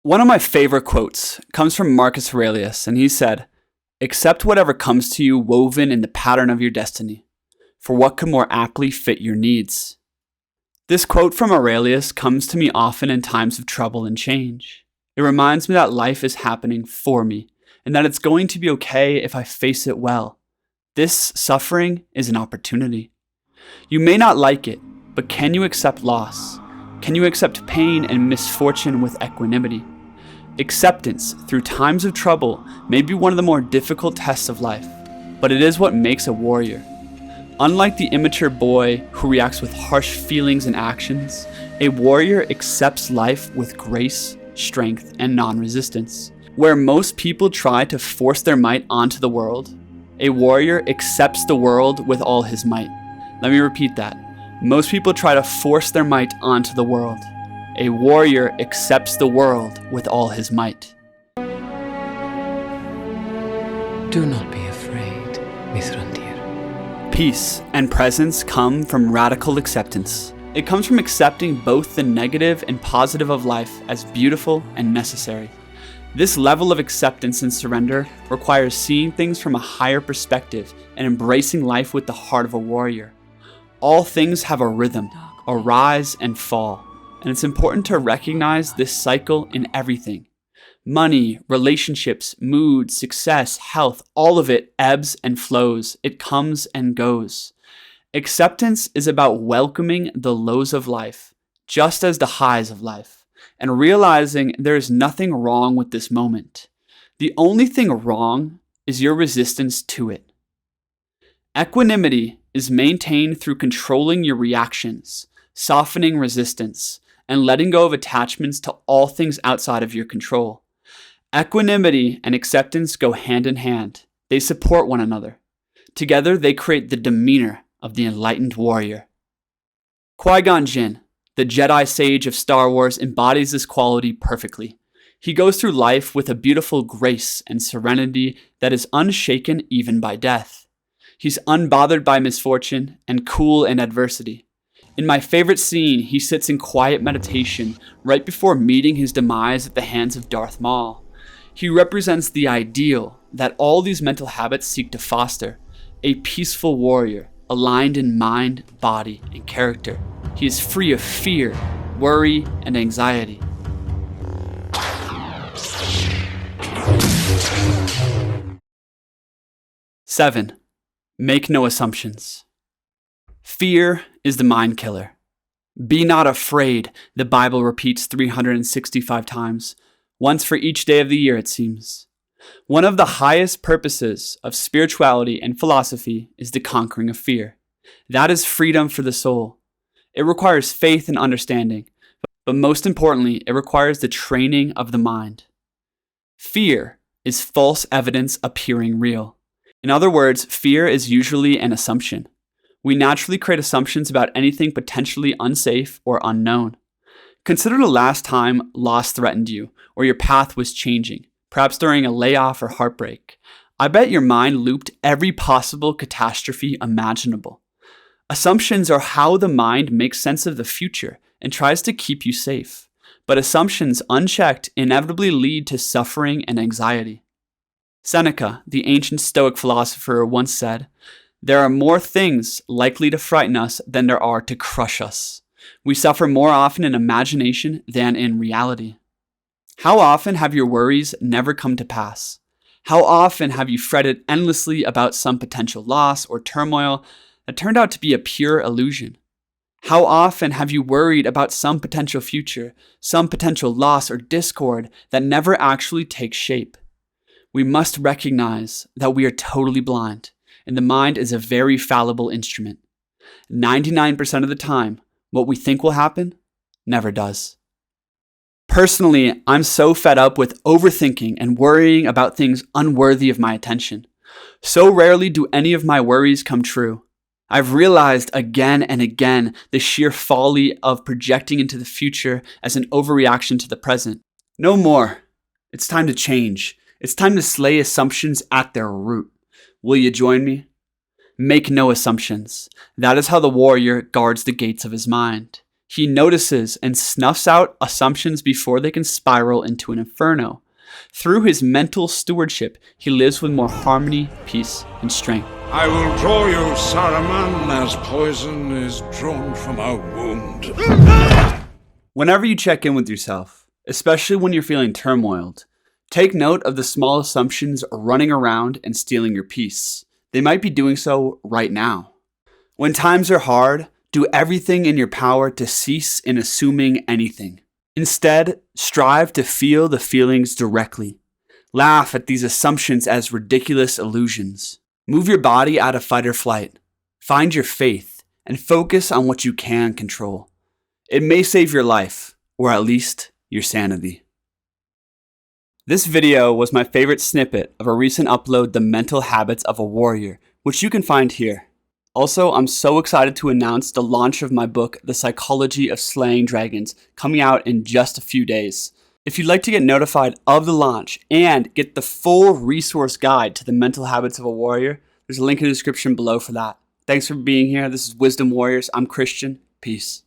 One of my favorite quotes comes from Marcus Aurelius, and he said, "Accept whatever comes to you woven in the pattern of your destiny, for what could more aptly fit your needs?" This quote from Aurelius comes to me often in times of trouble and change. It reminds me that life is happening for me, and that it's going to be okay if I face it well. This suffering is an opportunity. You may not like it, but can you accept loss? Can you accept pain and misfortune with equanimity? Acceptance through times of trouble may be one of the more difficult tests of life, but it is what makes a warrior. Unlike the immature boy who reacts with harsh feelings and actions, a warrior accepts life with grace, strength, and non-resistance. Where most people try to force their might onto the world, a warrior accepts the world with all his might. Let me repeat that. Most people try to force their might onto the world. A warrior accepts the world with all his might. Do not be afraid, Mithrandir. Peace and presence come from radical acceptance. It comes from accepting both the negative and positive of life as beautiful and necessary. This level of acceptance and surrender requires seeing things from a higher perspective and embracing life with the heart of a warrior. All things have a rhythm, a rise and fall, and it's important to recognize this cycle in everything. Money, relationships, mood, success, health, all of it ebbs and flows. It comes and goes. Acceptance is about welcoming the lows of life, just as the highs of life, and realizing there is nothing wrong with this moment. The only thing wrong is your resistance to it. Equanimity is maintained through controlling your reactions, softening resistance, and letting go of attachments to all things outside of your control. Equanimity and acceptance go hand in hand. They support one another. Together, they create the demeanor of the enlightened warrior. Qui-Gon Jinn, the Jedi sage of Star Wars, embodies this quality perfectly. He goes through life with a beautiful grace and serenity that is unshaken even by death. He's unbothered by misfortune and cool in adversity. In my favorite scene, he sits in quiet meditation right before meeting his demise at the hands of Darth Maul. He represents the ideal that all these mental habits seek to foster, a peaceful warrior, aligned in mind, body, and character. He is free of fear, worry, and anxiety. Seven, make no assumptions. Fear is the mind killer. Be not afraid, the Bible repeats 365 times, once for each day of the year, it seems. One of the highest purposes of spirituality and philosophy is the conquering of fear. That is freedom for the soul. It requires faith and understanding, but most importantly, it requires the training of the mind. Fear is false evidence appearing real. In other words, fear is usually an assumption. We naturally create assumptions about anything potentially unsafe or unknown. Consider the last time loss threatened you, or your path was changing, perhaps during a layoff or heartbreak. I bet your mind looped every possible catastrophe imaginable. Assumptions are how the mind makes sense of the future and tries to keep you safe. But assumptions unchecked inevitably lead to suffering and anxiety. Seneca, the ancient Stoic philosopher, once said, "There are more things likely to frighten us than there are to crush us." We suffer more often in imagination than in reality. How often have your worries never come to pass? How often have you fretted endlessly about some potential loss or turmoil that turned out to be a pure illusion? How often have you worried about some potential future, some potential loss or discord that never actually takes shape? We must recognize that we are totally blind, and the mind is a very fallible instrument. 99% of the time, what we think will happen never does. Personally, I'm so fed up with overthinking and worrying about things unworthy of my attention. So rarely do any of my worries come true. I've realized again and again the sheer folly of projecting into the future as an overreaction to the present. No more. It's time to change. It's time to slay assumptions at their root. Will you join me? Make no assumptions. That is how the warrior guards the gates of his mind. He notices and snuffs out assumptions before they can spiral into an inferno. Through his mental stewardship, he lives with more harmony, peace, and strength. I will draw you, Saruman, as poison is drawn from a wound. Whenever you check in with yourself, especially when you're feeling turmoiled, take note of the small assumptions running around and stealing your peace. They might be doing so right now. When times are hard, do everything in your power to cease in assuming anything. Instead, strive to feel the feelings directly. Laugh at these assumptions as ridiculous illusions. Move your body out of fight or flight. Find your faith and focus on what you can control. It may save your life, or at least your sanity. This video was my favorite snippet of a recent upload, The Mental Habits of a Warrior, which you can find here. Also, I'm so excited to announce the launch of my book, The Psychology of Slaying Dragons, coming out in just a few days. If you'd like to get notified of the launch and get the full resource guide to the mental habits of a warrior, there's a link in the description below for that. Thanks for being here. This is Wisdom Warriors. I'm Christian. Peace.